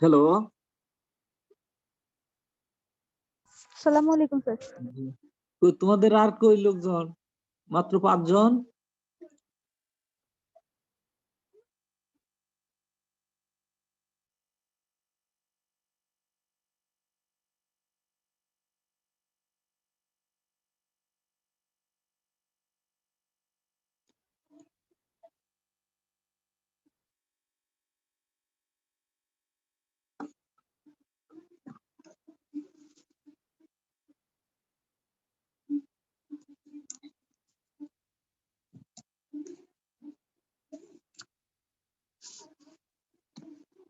Hello, আসসালামু আলাইকুম sir. তোমাদের আর কই লোকজন? মাত্র 5 জন।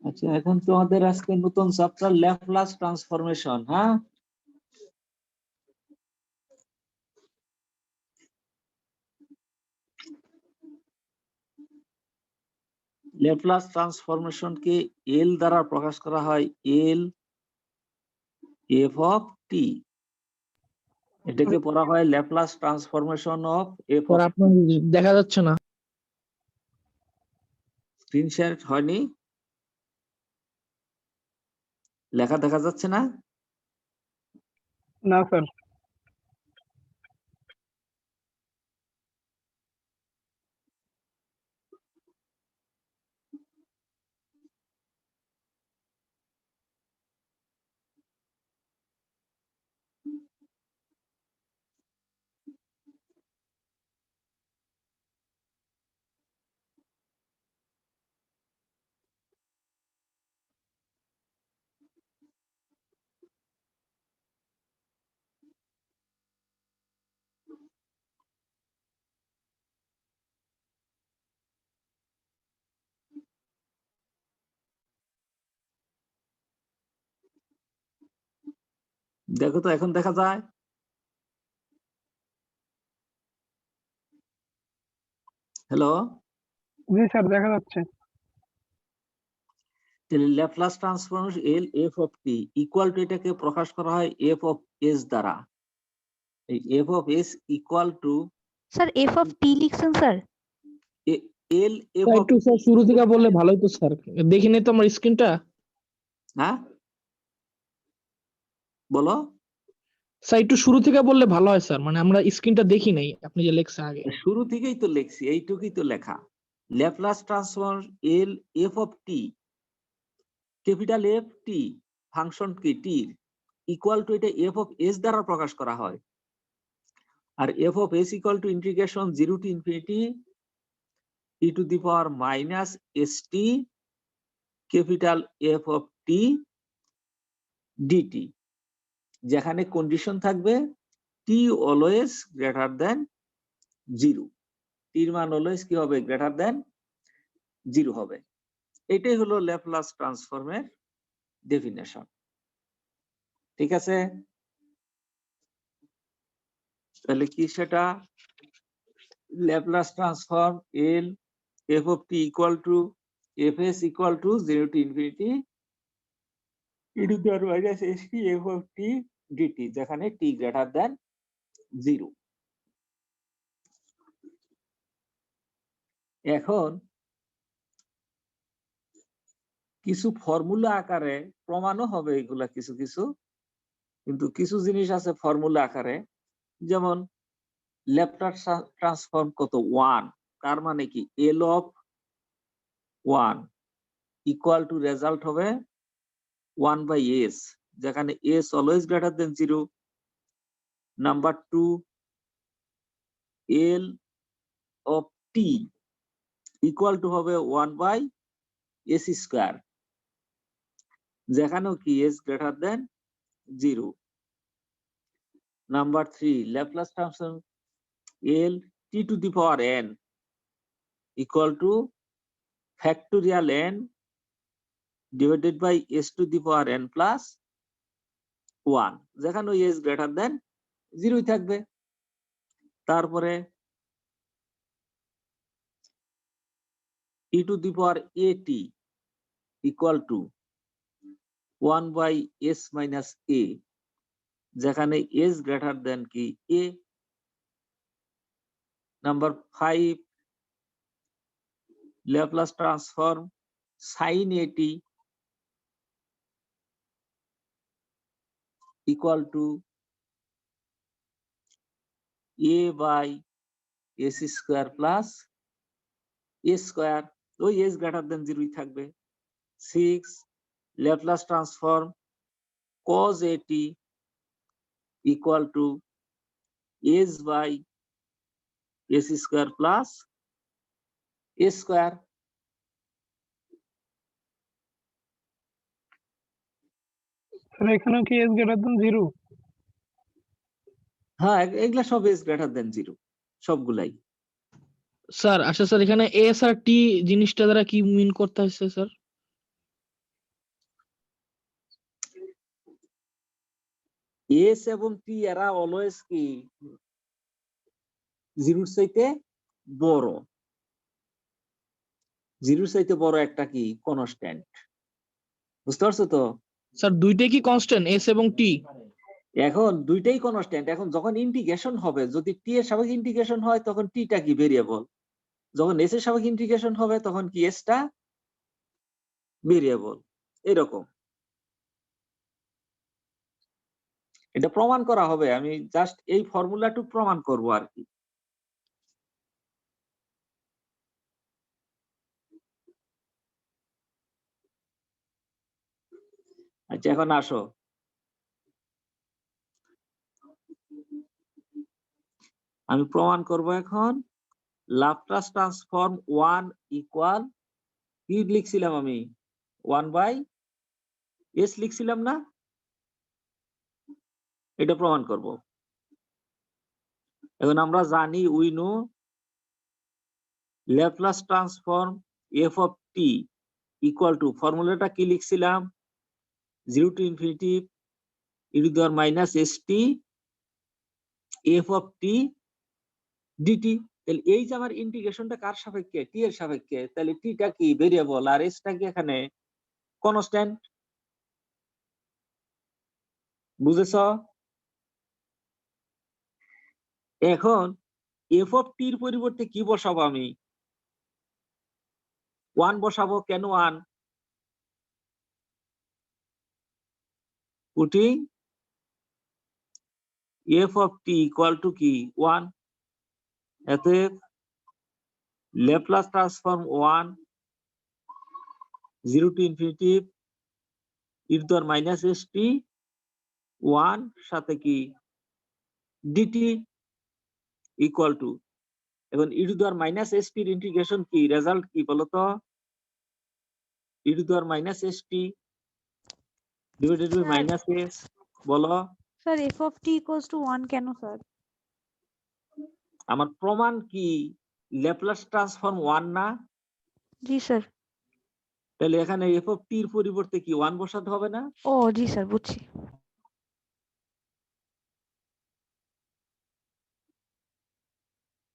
আচ্ছা, এখন তোমাদের আজকে নতুন চ্যাপ্টার ল্যাপ্লাস ট্রান্সফরমেশন। হ্যাঁ, ল্যাপ্লাস ট্রান্সফরমেশনকে এল দ্বারা প্রকাশ করা হয়, এল এফ অফ টি। এটাকে পড়া হয় Laplace transformation of F of. আপনার দেখা যাচ্ছে না, স্ক্রিন শেয়ার হয়নি, লেখা দেখা যাচ্ছে না। না স্যার। দেখো তো, এখন দেখা যায়? হ্যালো, জি স্যার, দেখা যাচ্ছে। Laplace transformation L f of t equal to, এটাকে প্রকাশ করা হয় এফ অফ এস দ্বারা। এই f of s equal to sir f of t লিখছেন স্যার? এল এফ অফ একটু স্যার শুরু থেকে বললে ভালো হতো স্যার, দেখিনি তো আমার স্ক্রিনটা। হ্যাঁ, বলো। স্যার একটু শুরু থেকে বললে ভালো হয় স্যার, মানে আমরা স্ক্রিনটা দেখি নাই, আপনি যে লেখছেন আগে। শুরু থেকেই তো লিখছি, এইটুকুই তো লেখা। Laplace transform L f of t, capital F t function কি টি ইকুয়াল টু, এটা এফ অফ এস দ্বারা প্রকাশ করা হয়। আর f of s equal to integration 0 to infinity e to the power minus st capital F of t dt, যেখানে condition থাকবে t always greater than 0, টির মান অলওয়েজ কি হবে, গ্রেটার দেন 0 হবে। এটাই হলো ল্যাপ্লাস ট্রান্সফর্মের ডেফিনেশন। ঠিক আছে, তাহলে কি সেটা, Laplace transform L f of t equal two F S equal to 0 to infinity e to the power minus st f of t dt, যেখানে t গ্রেটার দেন 0। এখন কিছু ফর্মুলা আকারে প্রমাণও হবে এগুলা কিছু কিছু, কিন্তু কিছু জিনিস আছে ফর্মুলা আকারে, যেমন ল্যাপ্লাস ট্রান্সফর্ম কত 1, তার মানে কি L of 1 equal to result হবে 1/s, যেখানে s always greater than 0। Number 2 L of t equal to হবে 1/s স্কয়ার, যেখানেও কি s greater than 0। Number 3 Laplace transform L t to the power n equal to factorial n divided by s to the power n plus 1, যেখানে s greater than 0 থাকবে। তারপরে e to the power at equal two 1/s minus a, যেখানে s greater দেন কি a। Number 5 Laplace transform sin at equal two a/s square plus a square, ওই s greater than 0 থাকবে। 6 Laplace transform cos at equal two s/s square plus a square. Sir এখানেও কি s greater than 0? হ্যাঁ, এগুলা সব s greater than 0, সবগুলাই। Sir আচ্ছা sir, এখানে এস আর টি জিনিসটা দ্বারা কি মিন করতে হচ্ছে স্যার? s এবং t এরা অলওয়েজ কি 0 চাইতে বড়, 0 চাইতে বড় একটা কি কনস্ট্যান্ট, বুঝতে পারছো তো? স্যার দুইটাই কি কনস্ট্যান্ট, এস এবং টি? এখন দুইটাই কনস্ট্যান্ট। এখন যখন ইন্টিগ্রেশন হবে, যদি টি এর সাপেক্ষে ইন্টিগ্রেশন হয় তখন টিটা কি ভেরিয়েবল, যখন এস এর সাপেক্ষে ইন্টিগ্রেশন হবে তখন কি এসটা ভেরিয়েবল। এরকম এটা প্রমাণ করা হবে, আমি জাস্ট এই ফর্মুলাটুকু প্রমাণ করব আর কি। আচ্ছা এখন আসো, আমি প্রমাণ করব এখন ল্যাপ্লাস ট্রান্সফর্ম 1 ইকুয়াল কি লিখছিলাম আমি, 1/s লিখছিলাম না, এটা প্রমাণ করব। এখন আমরা জানি we know Laplace transform f of t equal to, ফর্মুলাটা কি লিখছিলাম, 0 to infinity e to the power minus st f of t dt। তাহলে এই যে আমার ইন্টিগ্রেশনটা কার সাপেক্ষে, টি এর সাপেক্ষে, তাহলে টিটা কি ভেরিয়েবল আর এসটা কি এখানে কনস্ট্যান্ট, বুঝেছ? এখন f of t এর পরিবর্তে কি বসাবো আমি, 1 বসাবো। কেন 1? Putting f of t equal to কি 1, এতে Laplace transform 1 0 to infinity e to the power minus st 1 সাথে কি dt। ইকুয়াল টু, এখন e to the power minus s t এর ইন্টিগ্রেশন কি, রেজাল্ট কি বলতো? E to the power minus s t divided by Sir. Minus s, বলো। Sir, f of t equals to 1 কেন sir? আমার প্রমাণ কি ল্যাপ্লাস ট্রান্সফর্ম 1 না? জি স্যার। তাহলে এখানে এফ অফ টি এর পরিবর্তে কি 1 বসাতে হবে না? ও জি স্যার, বুঝছি।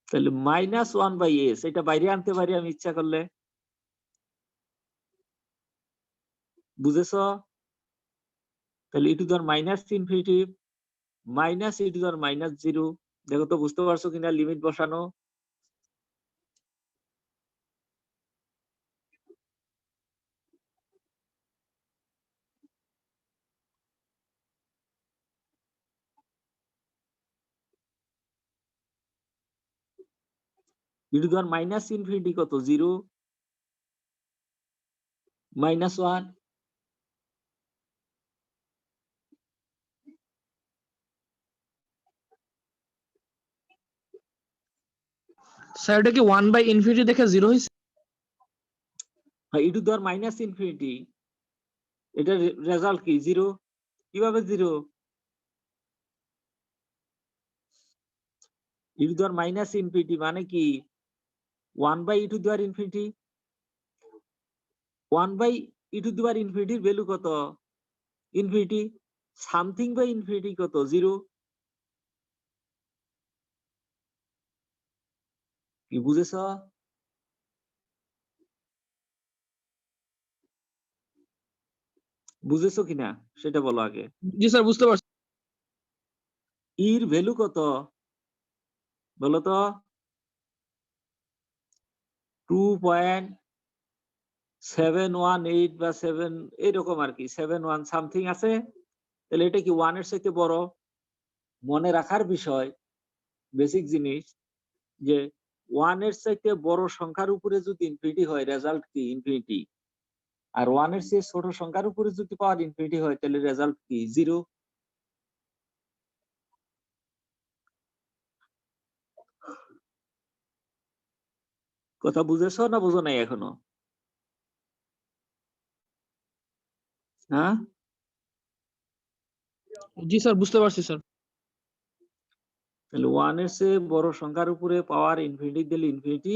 তাহলে মাইনাস 1 বাই এস, এটা বাইরে আনতে পারি আমি ইচ্ছা করলে। বুঝেছো? তাহলে e to the power minus infinity minus e to the power minus 0, দেখো তো বুঝতে পারছো কিনা লিমিট বসানো? E to the power minus infinity কত? 0 মাইনাস 1, স্যার এটা কি 1 বাই ইনফিনিটি দেখে 0 হইছে? E to the power minus infinity, এটা রেজাল্ট কি 0? কিভাবে 0? E to the power minus infinity মানে কি 1 by e to the power infinity. 1 by e to the power ইনফিনিটির ভ্যালু কত? ইনফিনিটি। সামথিং বাই ইনফিনিটি কত? 0। কি বুঝেছ? বুঝেছো কিনা সেটা বলো আগে। জি স্যার, বুঝতে পারছি। ইর ভ্যালু কত বলো তো? 2.718 বা 7 এরকম আর কি, 71 সামথিং আছে। তাহলে এটা কি 1 এর চাইতে বড়? মনে রাখার বিষয়, বেসিক জিনিস, যে 1 এর চাইতে বড় সংখ্যার উপরে যদি ইনফিনিটি হয় রেজাল্ট কি? ইনফিনিটি। আর 1 এর চেয়ে ছোট সংখ্যার উপরে যদি পাওয়ার ইনফিনিটি হয় তাহলে রেজাল্ট কি? 0। কথা বুঝেছো না বুঝো নাই এখনো? হ্যাঁ, জি স্যার, বুঝতে পারছি স্যার। তাহলে 1 এর চেয়ে বড় সংখ্যার উপরে পাওয়ার ইনফিনিটি দিলে ইনফিনিটি,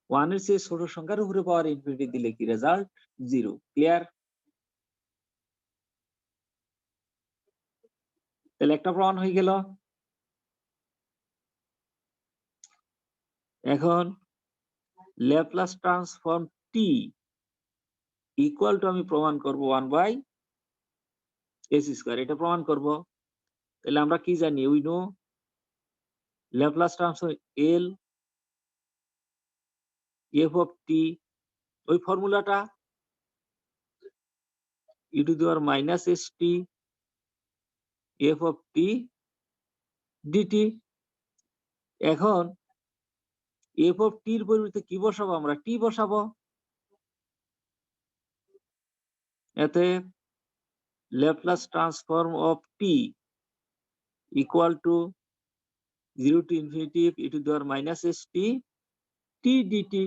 1 এর চেয়ে ছোট সংখ্যার উপরে পাওয়ার ইনফিনিটি দিলে কি রেজাল্ট? 0। ক্লিয়ার? তাহলে একটা প্রমাণ হয়ে গেল। এখন ল্যাপ্লাস ট্রান্সফর্ম টি ইকুয়াল টু আমি প্রমাণ করব 1 বাই এস স্কয়ার, এটা প্রমাণ করব। তাহলে আমরা কি জানি? We know Laplace transform L f of t, ওই ফর্মুলাটা e to the power minus s t f of t dt. এখন এফ অফ টির পরিবর্তে কি বসাবো? আমরা টি বসাবো। এতে Laplace transform of t equal to 0 to infinity e to the power minus s t t dt.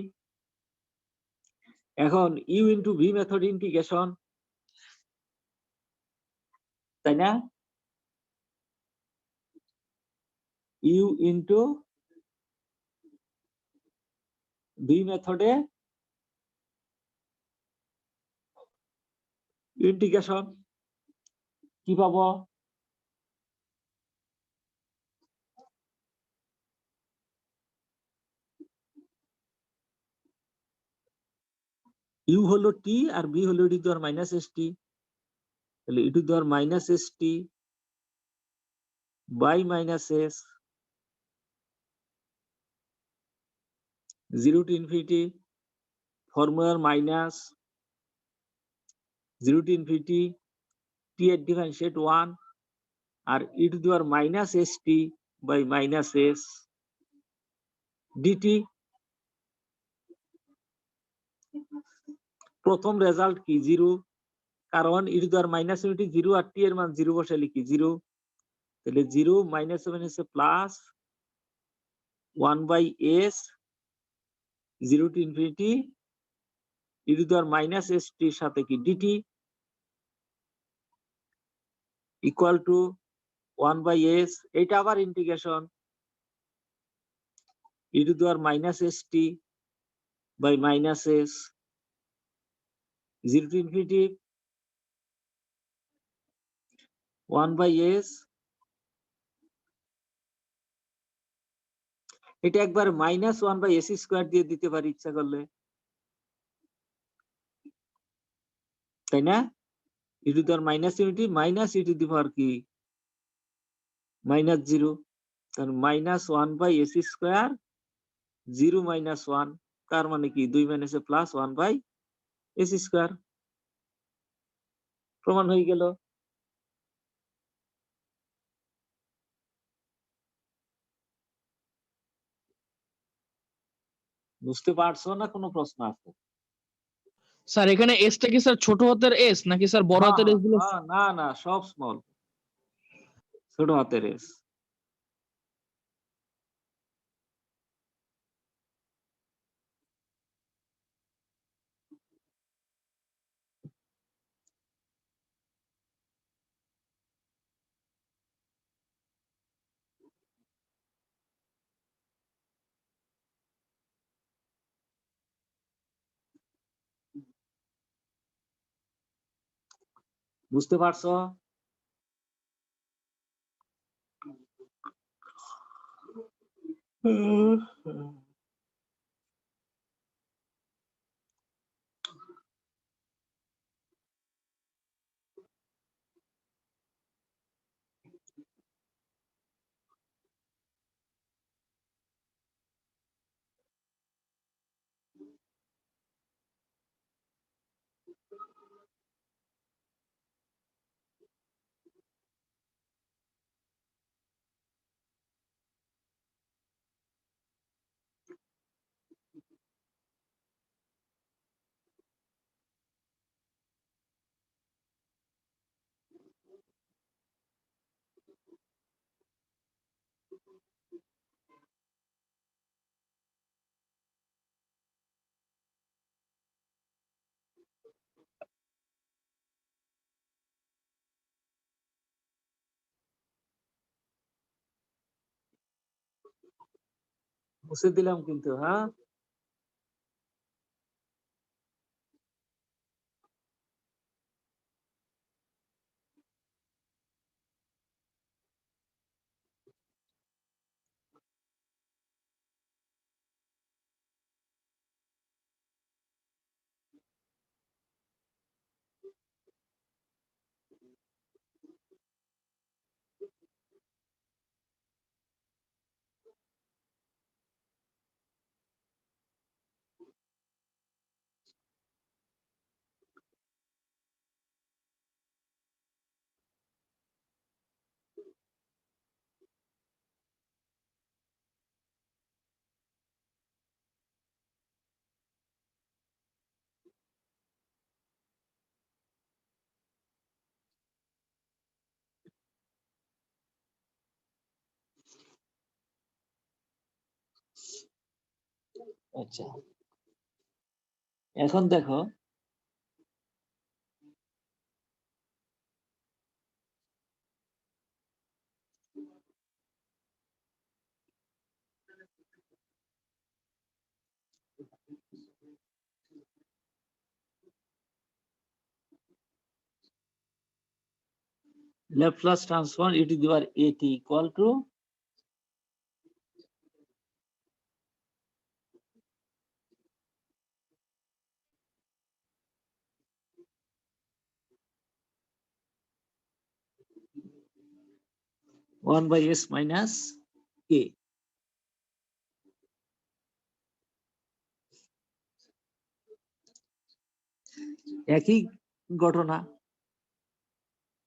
এখন u into v method integration, তাই না? ইউ ইন্টু ভি মেথডে ইন্টিগ্রেশন কি পাবো? ইউ হলো টি আর বি হলো e to the power minus s t. তাহলে e to the power minus s t by minus s 0 to infinity ফর্মুলার মাইনাস 0 to infinity টি এর ডিফারেন্সিয়েট 1 আর e to the power minus s t by minus s dt. প্রথম result কি? 0, কারণ e to the power minus infinity 0 আর t এর মান 0 বসালে কি 0। তাহলে 0 মাইনাস 7 হচ্ছে plus 1 by s 0 to infinity e to the power minus st এর সাথে কি dt equal to 1 by s, এটা আবার integration e to the power minus st by minus s 0 to infinity 1 by s, এটা একবার minus 1 by s square দিয়ে দিতে পারি ইচ্ছা করলে, তাই না? e to the power minus infinity minus e to the power কি minus 0, তাহলে minus 1 by s square 0 minus 1, তার মানে কি 2 মাইনাসে প্লাস 1 by s স্কয়ার, প্রমাণ হয়ে গেল। বুঝতে পারছো না কোনো প্রশ্ন আছে? স্যার এখানে এসটা কি স্যার ছোট হাতের এস নাকি স্যার বড় হাতের এস গুলো? না না সব স্মল, ছোট হাতের এস। বুঝতে পারছো? মুছে দিলাম কিন্তু, হ্যাঁ আচ্ছা এখন দেখো Laplace transform e to the power at equal to one by s minus a, একই ঘটনা।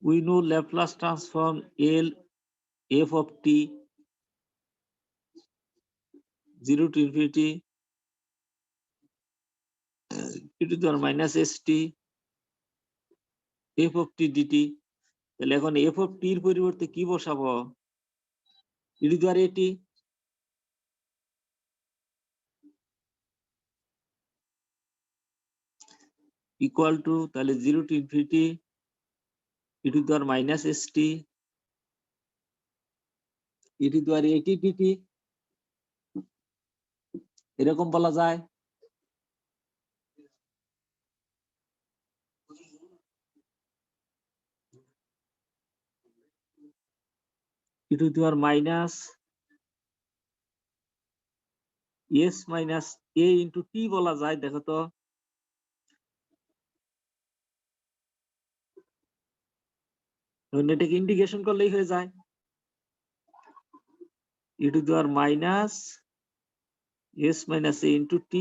we know Laplace transform L f of t 0 to infinity e to the power minus st f of t dt, তাহলে এখন f of t এর পরিবর্তে কি বসাবো? e to the power at, equal two তাহলে 0 to infinity e to the power minus st e to the power at dt এরকম বলা যায়। e to the power minus s minus a into t বলা যায়। দেখো তো এটাকে integration করলেই হয়ে যায় e to the power minus s minus a into t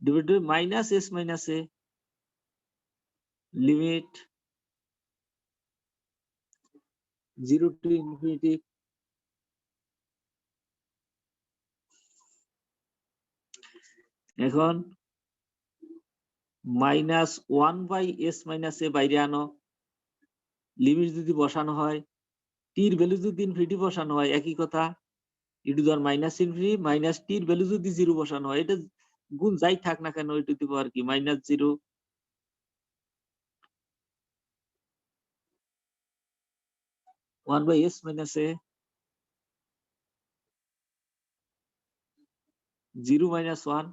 divided by minus s minus a limit 0 to infinity এখন মাইনাস 1/s minus a বাইরে আনো, লিমিট যদি বসানো হয় টির ভ্যালু যদি ইনফিনিটি বসানো হয় একই কথা, e to the power minus infinity minus টির ভ্যালু যদি 0 বসানো হয়, এটা গুণ যাই থাক না কেন e to the power কি minus 0 1/s minus a 0 minus 1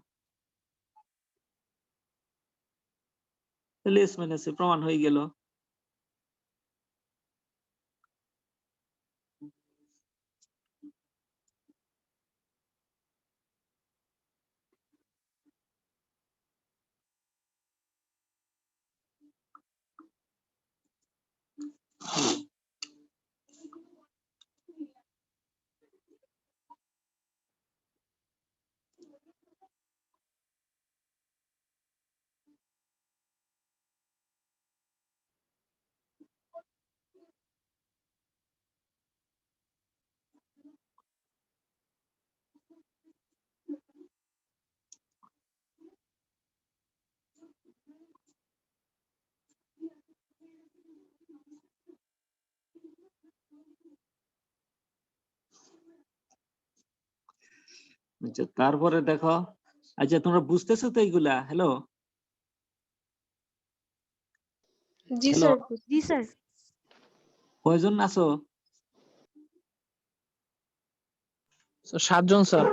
তাহলে s minus a প্রমাণ হয়ে গেল। আচ্ছা তারপরে দেখো, আচ্ছা তোমরা বুঝতেছো তো এইগুলা? হ্যালো জি হ্যালো স্যার জি স্যার। কয়জন আছো? স্যার 7 জন স্যার।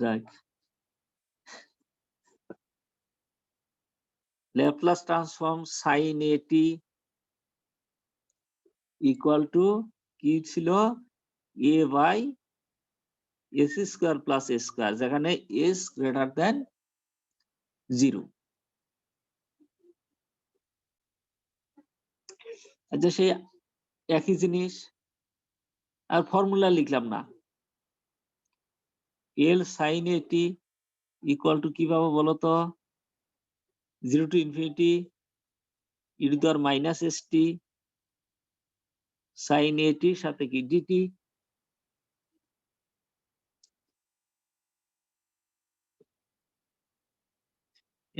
যাক, Laplace transform sin at equal to কি ছিল a by s square plus a square, যেখানে s গ্রেটার দেন 0। আচ্ছা সেই একই জিনিস, আর ফর্মুলা লিখলাম না। l sin at equal to কি পাবো বলো তো, 0 to infinity e to the power minus st sin at সাথে কি dt।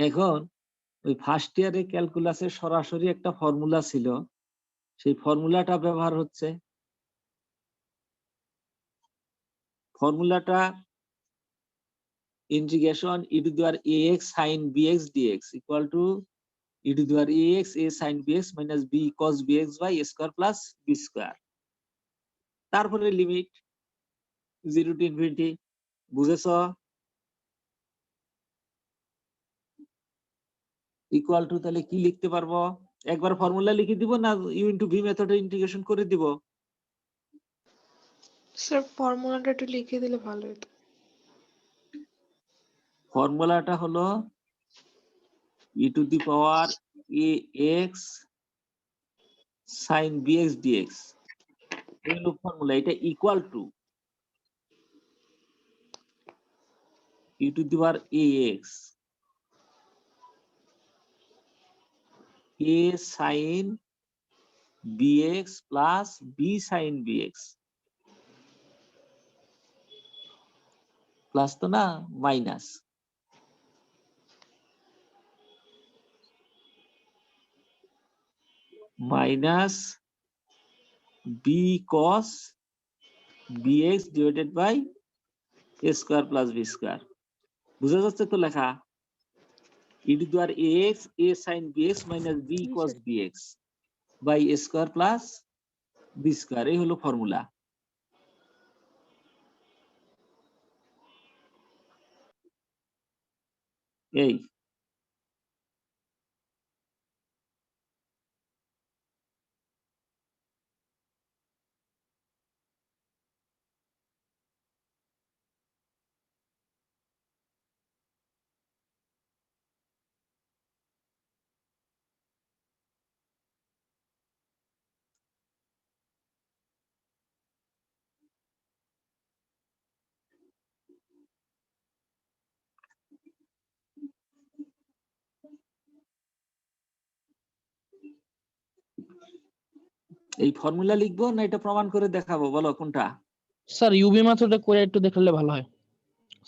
এখন ওই ফার্স্ট ইয়ারে ক্যালকুলাসে সরাসরি একটা ফর্মুলা ছিল, সেই ফর্মুলাটা ব্যবহার হচ্ছে। ফর্মুলাটা integration e to the power ax sin bx dx equal to e to the power ax a sin bx minus b cos bx by a square plus b square, তারপরে লিমিট 0 to infinity। বুঝেছো? Equal to তাহলে কি লিখতে পারবো? একবার formula লিখে দিব না ইউ ইনটু ভি মেথডে ইন্টিগ্রেশন করে দিব? স্যার ফর্মুলাটা একটু লিখে দিলে ভালো হতো। ফর্মুলাটা হলো e to the power ax sin bx dx, এই হলো ফর্মুলা। এটা equal to e to the power ax a sin bx plus b sin bx, plus তো না minus, minus b cos bx divided by a square plus b square. বুঝা যাচ্ছে তো লেখা? E to the power x a sine b x minus b জি cos sir. B x by a square plus b square, এই হলো formula. এই এই formula লিখবো না এটা প্রমাণ করে দেখাবো, বলো কোনটা? স্যার ইউবি মেথডে করে একটু দেখালে ভালো হয়।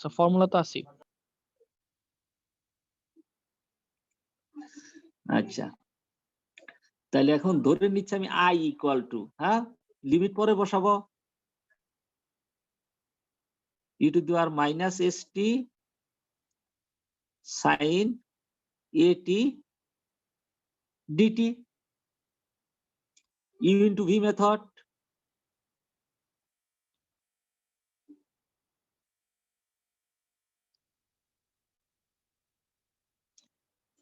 স্যার ফর্মুলা তো আছে। আচ্ছা, তাহলে এখন ধরে নিচ্ছি আমি আই ইকুয়াল টু, হ্যাঁ, লিমিট পরে বসাবো, e to the power minus s t sine a t dt u into v method,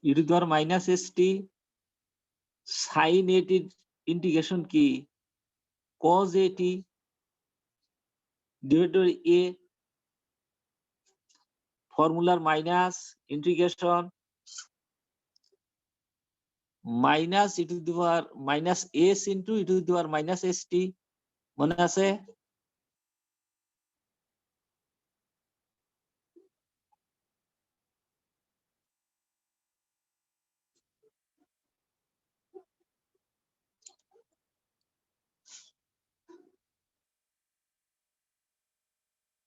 e to the power minus s t sine a টির ইন্টিগ্রেশন কি cos a t divided by a, ফর্মুলার minus integration minus e to the power minus s into e to the power minus s t, মনে আছে?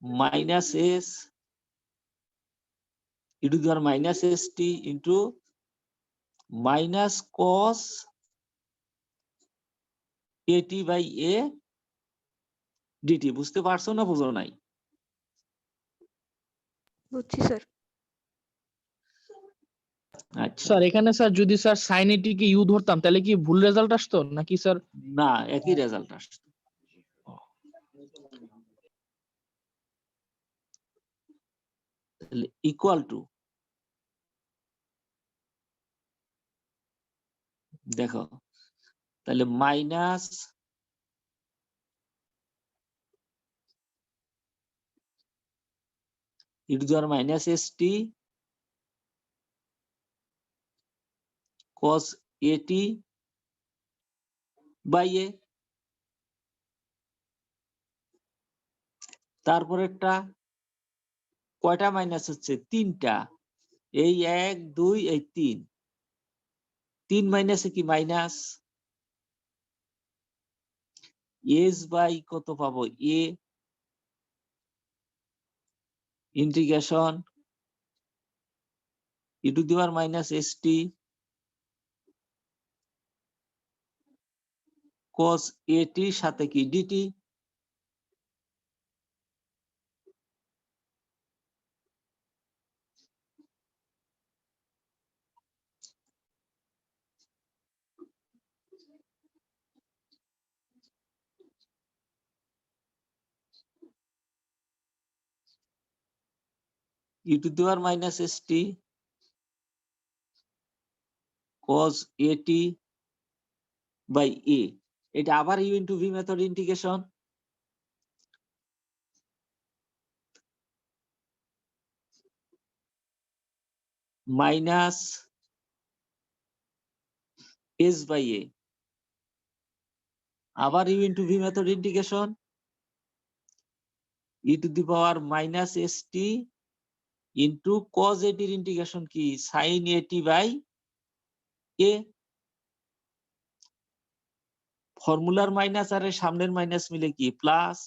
Minus s e to the power minus s t into minus cos a t by a dt. বুঝতে পারছো না বুঝো নাই? বুঝছি sir. আচ্ছা, sir এখানে স্যার যদি স্যার সাইন এটি কে ইউ ধরতাম তাহলে কি ভুল রেজাল্ট আসতো নাকি স্যার? না, একই রেজাল্ট আসছে। ইকুয়াল টু, দেখো তাহলে minus e to the power minus s t cos at by a, তারপরেরটা কয়টা মাইনাস হচ্ছে? তিনটা, এই এক দুই এই তিন, তিন মাইনাসে কি মাইনাস, এস বাই কত পাবো a integration e to the power minus s t cos at সাথে কি dt, e to the power minus s t cos at by a, এটা আবার u into v method integration minus s by a, আবার u into v method integration e to the power minus s t into cos at এর integration কি sine at by a, ফর্মুলার minus আর সামনের minus মিলে কি plus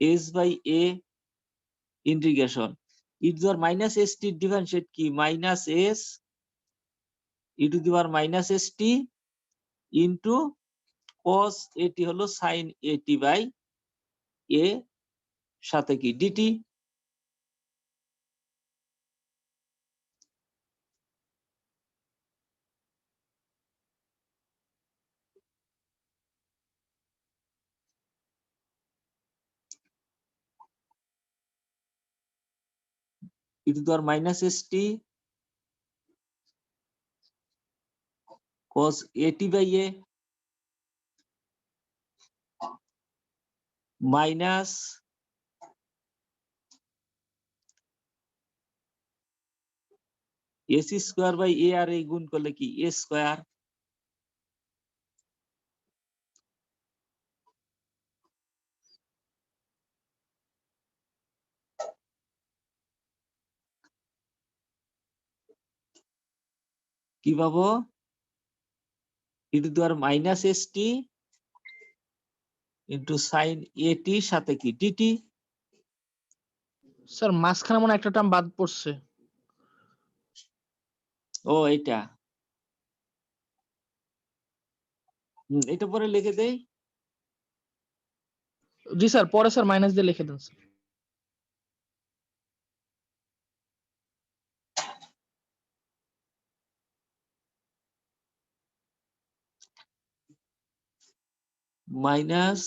s by a integration e to the power minus s t differentiate কি minus s e to the power minus s t into cos at হলো sine at by a সাথে কি dt, e to the power minus s t cos at by a minus s square by a আর এই গুণ করলে কি a square, কি পাবো e to the power minus s t into sine a টি সাথে কি ডিটি, স্যার মাঝখানে মনে হয় একটা টার্ম বাদ পড়ছে। ও এটা এটা পরে লিখে দেই, জি স্যার, পরে স্যার মাইনাস দিয়ে লিখে দেন sir. Minus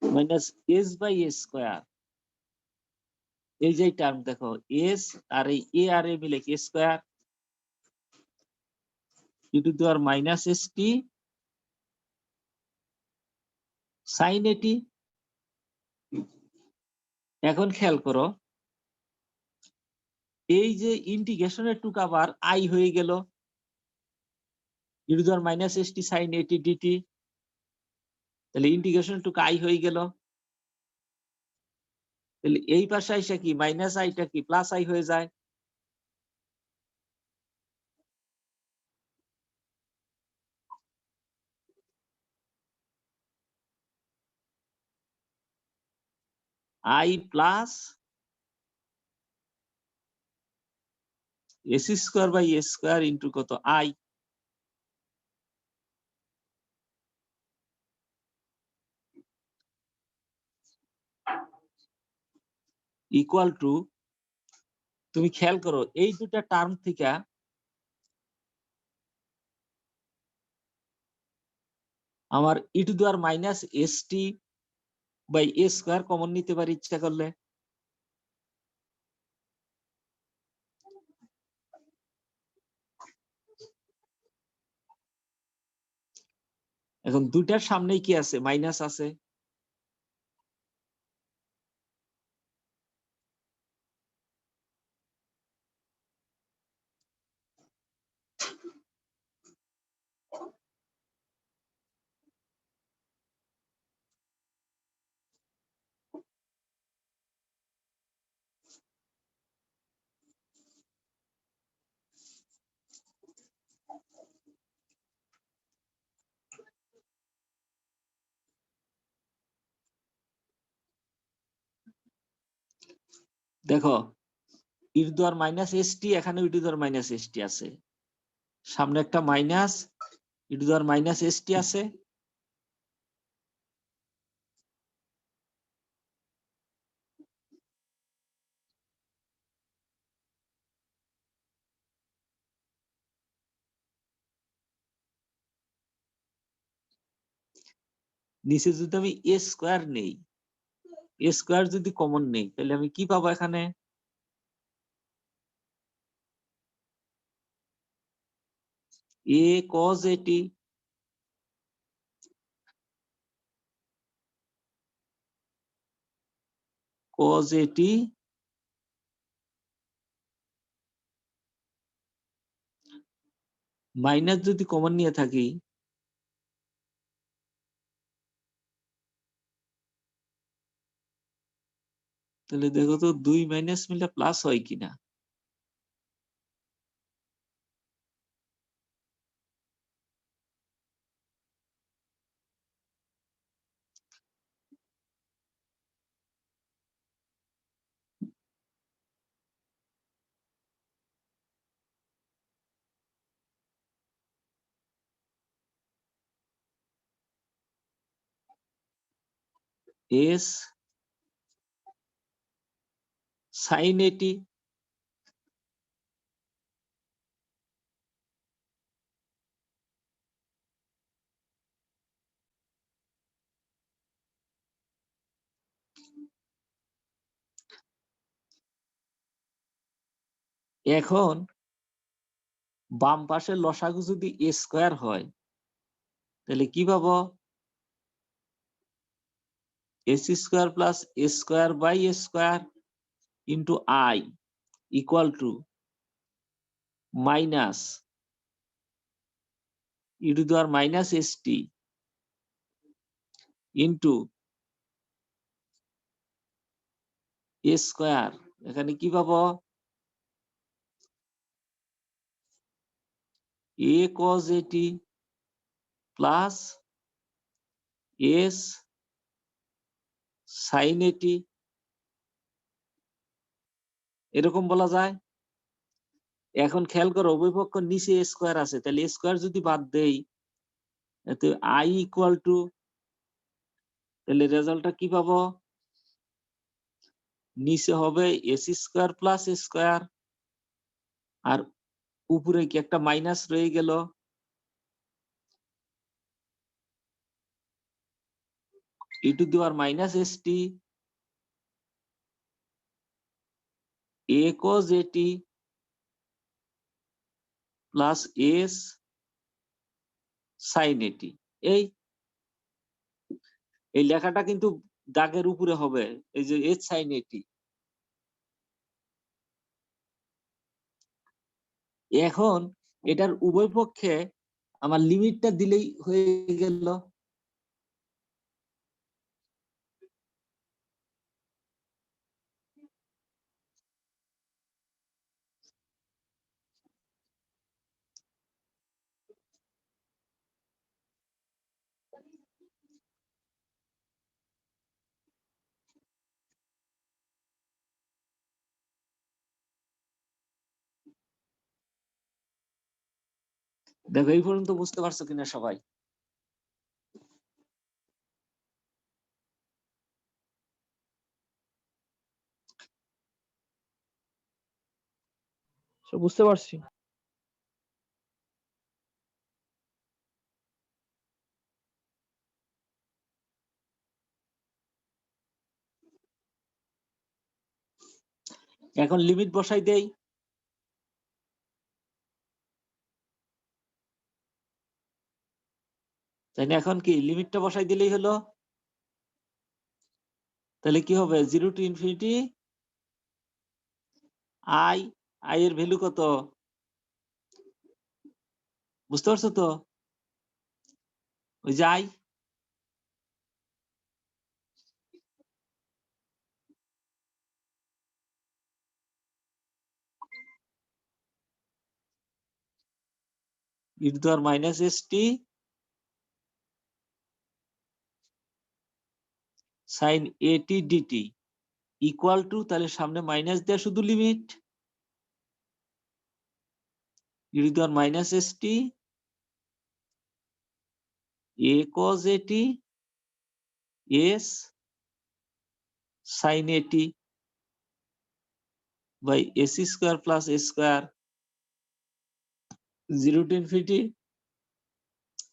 minus s by a square, এই যে টার্ম দেখো এস আর এই এ আর এ মিলে কি square e to the power minus s t sine at. এখন খেয়াল করো এই যে ইন্টিগ্রেশনের টুক আবার আই হয়ে গেল e to the power minus s t sine a t dt, তাহলে ইন্টিগ্রেশন টুক আই হয়ে গেল, তাহলে এই পাশে আইসা কি মাইনাস আইটা কি প্লাস আই হয়ে যায়, I plus s square by a square into কত আই, ইকুয়াল টু, তুমি খেয়াল করো এই দুটা টার্ম থেকে আমার e to the power minus s t by a square common নিতে পারি ইচ্ছা করলে, এখন দুটার সামনেই কি আছে মাইনাস আছে, দেখো e to the power minus s t এখানে e to the power minus s t আছে, সামনে একটা minus e to the power minus s t আছে, নিচে যদি আমি এ স্কোয়ার নেই, এ স্কোয়ার যদি কমন নেই তাহলে আমি কি পাবো এখানে এ কজ এটি কজ এটি মাইনাস যদি কমন নিয়ে থাকি তাহলে দেখো তো 2 মাইনাস মিলে প্লাস হয় কিনা। এস সাইন 80 এখন বাম পাশের লসাগু যদি a স্কয়ার হয় তাহলে কি পাবো? s square plus a square by a square into i equal to minus e to the power minus st into a square. এখানে কি পাবো? a cos 80 plus s sin 80 এরকম বলা যায়। এখন খেয়াল করো উভয় পক্ষ নিচে a স্কয়ার আছে, তাহলে a স্কয়ার যদি বাদ দেই এতে i ইকুয়াল টু, তাহলে রেজাল্টটা কি পাবো? নিচে হবে s square plus a square আর উপরে কি একটা মাইনাস রয়ে গেল, e to the power minus st a cos 80 plus s sin 80। এই লেখাটা কিন্তু দাগের উপরে হবে, এই যে h sin 80। এখন এটার উভয় পক্ষে আমার লিমিটটা দিলেই হয়ে গেল। দেখো এই পর্যন্ত বুঝতে পারছো কিনা সবাই? বুঝতে পারছি। এখন লিমিট বসাই দেই। তাই না? এখন কি লিমিটটা বসাই দিলেই হলো। তাহলে কি হবে? 0 টু ইনফিনিটি i, i এর ভ্যালু কত বুঝতে পারছো তো? ওই যে i, e to the power minus st sin 80 dt equal two, তাহলে সামনে মাইনাস দেয়া শুধু limit e to the power minus st a cos 80 s sin 80 by s square plus a square 0 to infinity.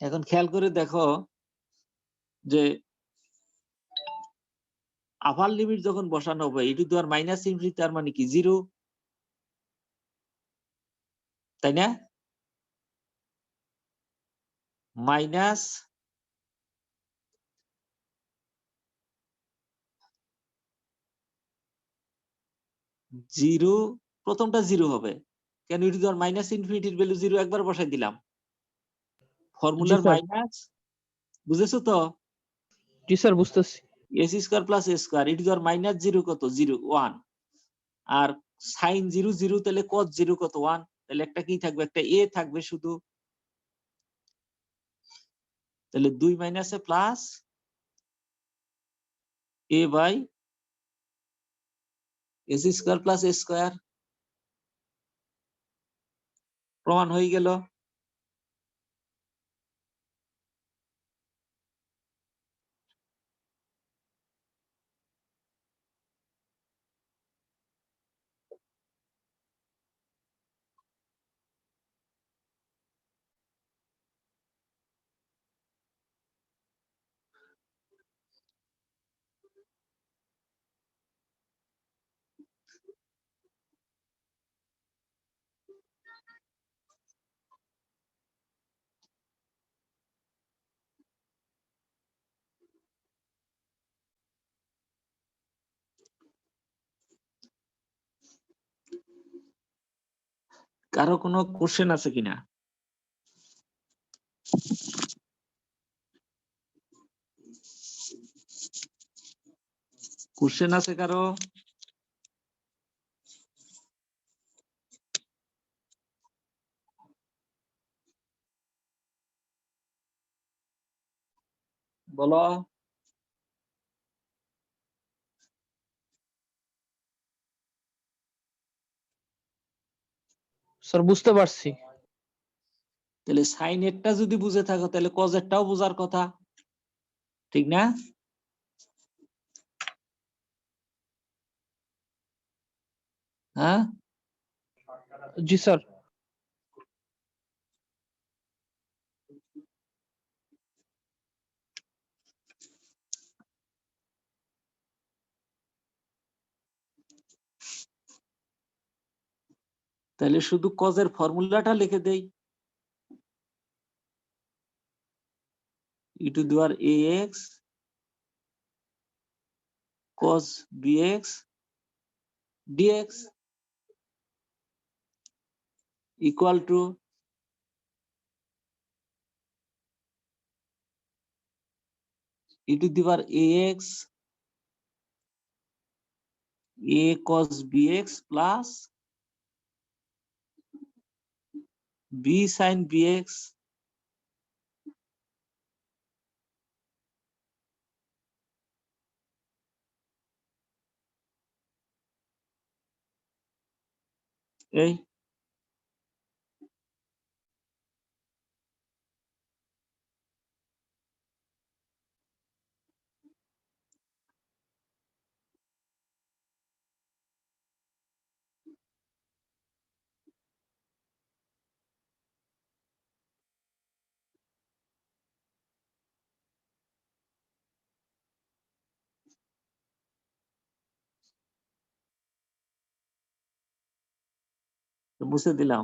এখন খেয়াল করে দেখো যে আপার limit যখন বসানো হবে e to the power minus infinity, তার মানে কি 0, তাই না? মাইনাস জিরো, প্রথমটা 0 হবে কেন? e to the power minus ইনফিনিটির ভ্যালু 0 একবার বসাই দিলাম। ফর্মুলার স্যার। মাইনাস, বুঝেছো তো? জি স্যার বুঝতেছি। S square plus a square it your minus zero কত 0 1 আর সাইন 0 0 তাহলে কস 0 কত 1 তাহলে একটা কি থাকবে একটা এ থাকবে শুধু তাহলে 2 মাইনাসে plus a by s square plus a square প্রমাণ হয়ে গেল। কারো কোনো কোশ্চেন আছে কিনা? কোশ্চেন আছে কারো? বলো। স্যার বুঝতে পারছি। তাহলে সাইন এরটা যদি বুঝে থাকো তাহলে কজ এরটাও বোঝার কথা, ঠিক না? হ্যাঁ, জি স্যার। তাহলে শুধু কজের ফর্মুলাটা লিখে দেই, e to the power ax cos bx dx equal to e to the power ax a cos bx plus b sin bx এই মুছে দিলাম।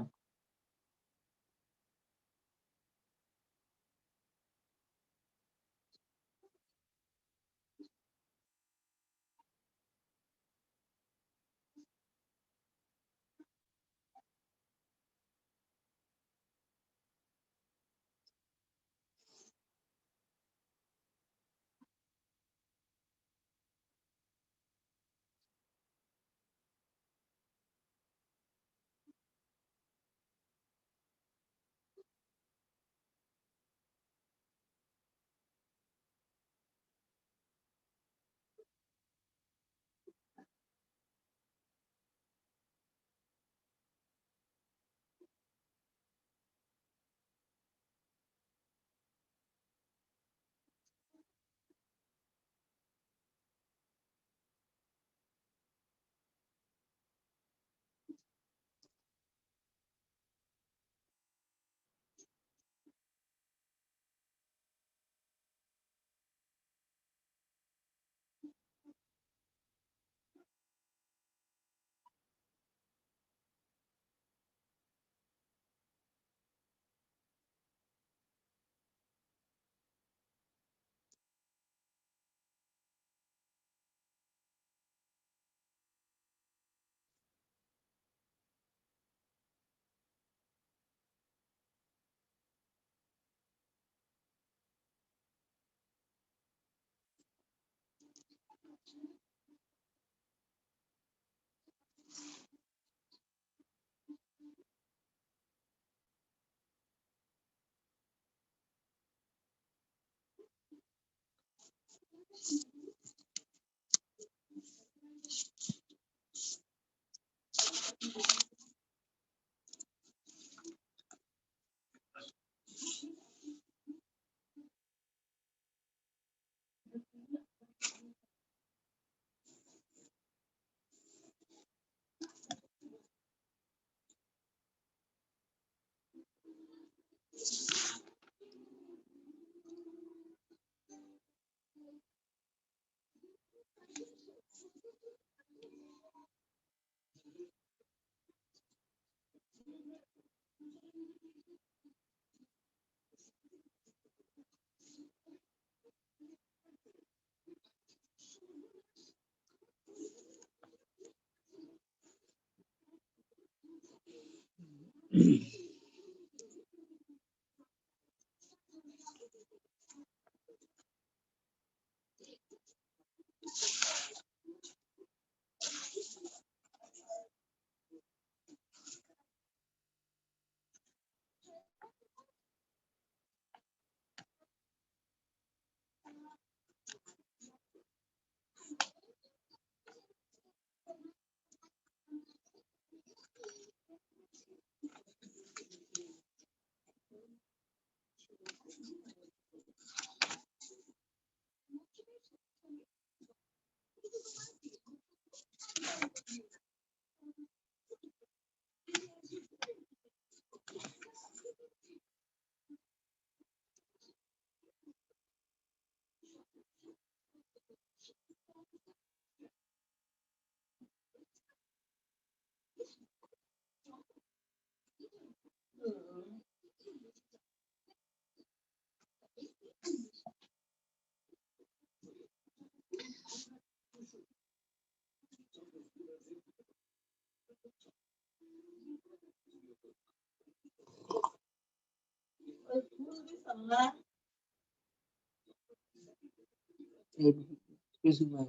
কিছু না,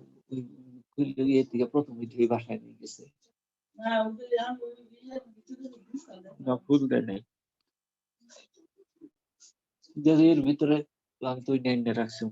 ইয়ে থেকে প্রথম উঠেই বাসায় নিয়ে গেছে। না, ফুল দেয় নাই। যদি এর ভিতরে আমি তো নিয়ে রাখছি।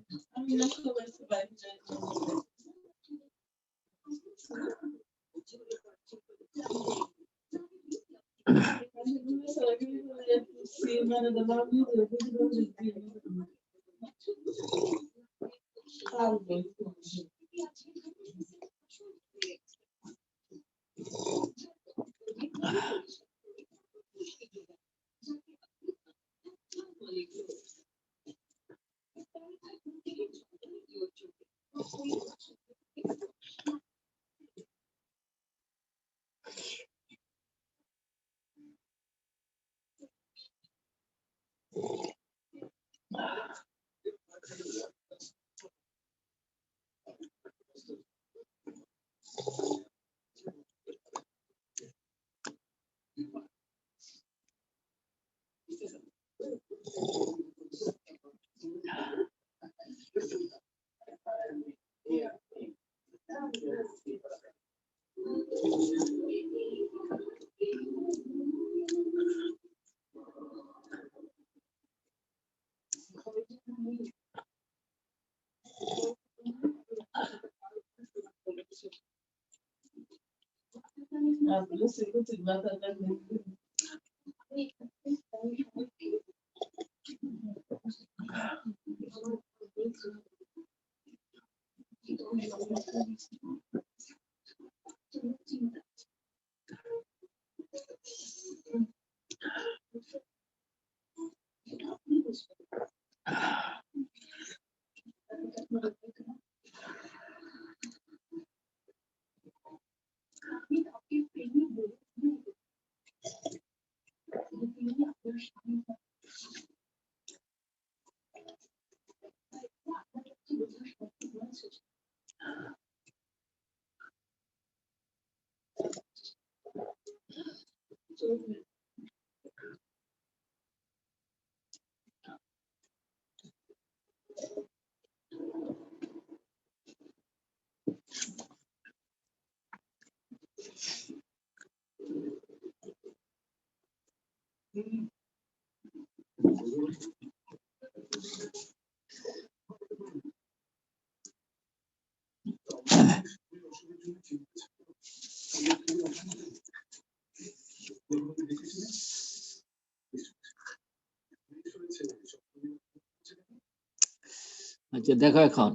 আচ্ছা দেখো এখন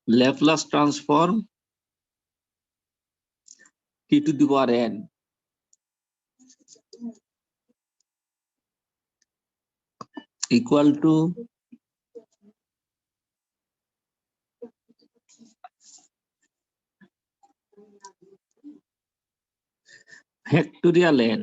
Laplace transform t to the power n equal to factorial n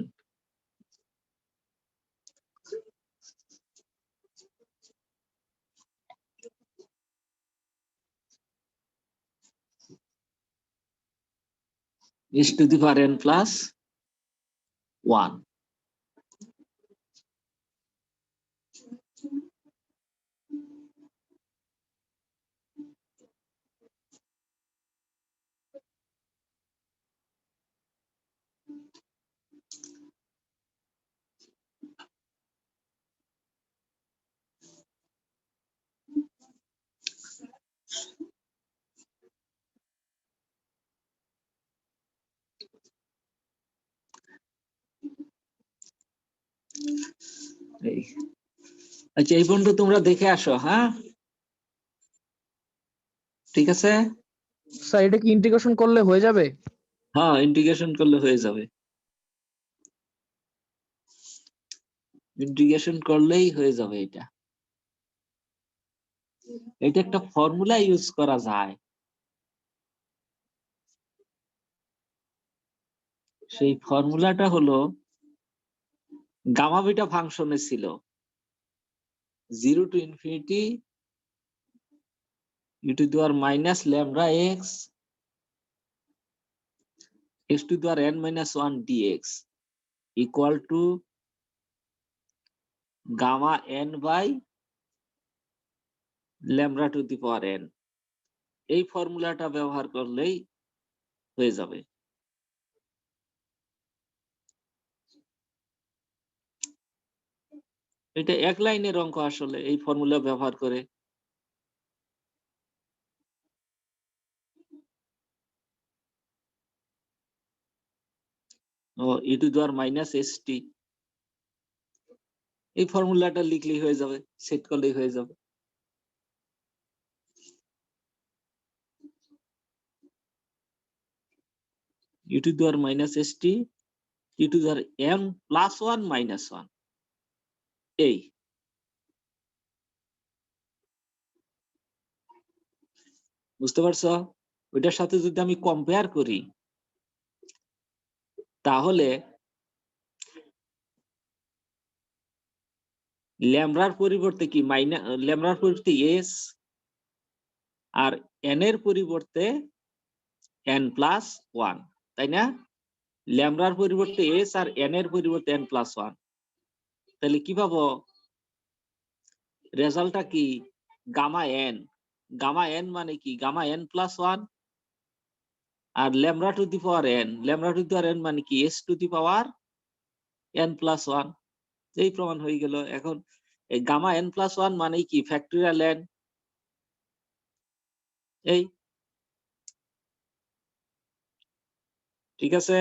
is to the power n plus 1. আচ্ছা এই পর্যন্ত তোমরা দেখে আসো, হ্যাঁ ঠিক আছে। স্যার এটা কি ইন্টিগ্রেশন করলে হয়ে যাবে? হ্যাঁ ইন্টিগ্রেশন করলে হয়ে যাবে, ইন্টিগ্রেশন করলেই হয়ে যাবে। এটা একটা ফর্মুলা ইউজ করা যায়, সেই ফর্মুলাটা হলো গামা বিটা ফাংশনে ছিল 0 to infinity e to the power minus lambda x x to the power n minus 1 dx equal to gamma n by lambda to the power n। এই ফর্মুলাটা ব্যবহার করলেই হয়ে যাবে। এটা এক লাইনের অঙ্ক আসলে, এই ফর্মুলা ব্যবহার করে। ও e to the power minus st, এই ফর্মুলাটা লিখলেই হয়ে যাবে, সেট করলেই হয়ে যাবে। e to the power minus st e to the power m plus 1 minus 1, এই বুঝতে পারছো? ওইটার সাথে যদি আমি কম্পেয়ার করি তাহলে ল্যামডার পরিবর্তে কি মাইনাস, ল্যামডার পরিবর্তে এস আর এন এর পরিবর্তে এন প্লাস 1, তাই না? ল্যামডার পরিবর্তে এস আর এন এর পরিবর্তে এন প্লাস 1, তাহলে কি পাবো? রেজাল্টটা কি? Gamma N. গামা এন মানে কি? গামা এন প্লাস 1 আর lambda to the power n, lambda to the power n মানে কি? S to the power n plus 1। এই প্রমাণ হয়ে গেল। এখন এই গামা এন প্লাস 1 মানে কি? Factorial N. এই ঠিক আছে।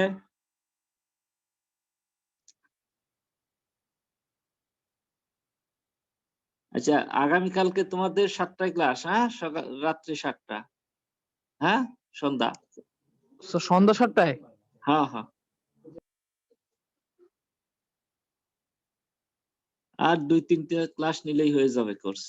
আচ্ছা আগামীকালকে তোমাদের 7টায় ক্লাস, হ্যাঁ সকাল রাত্রে 7টা, হ্যাঁ সন্ধ্যা, স্যার সন্ধ্যা 7টায়? হ্যাঁ হ্যাঁ। আর 2-3টে ক্লাস নিলেই হয়ে যাবে কোর্স।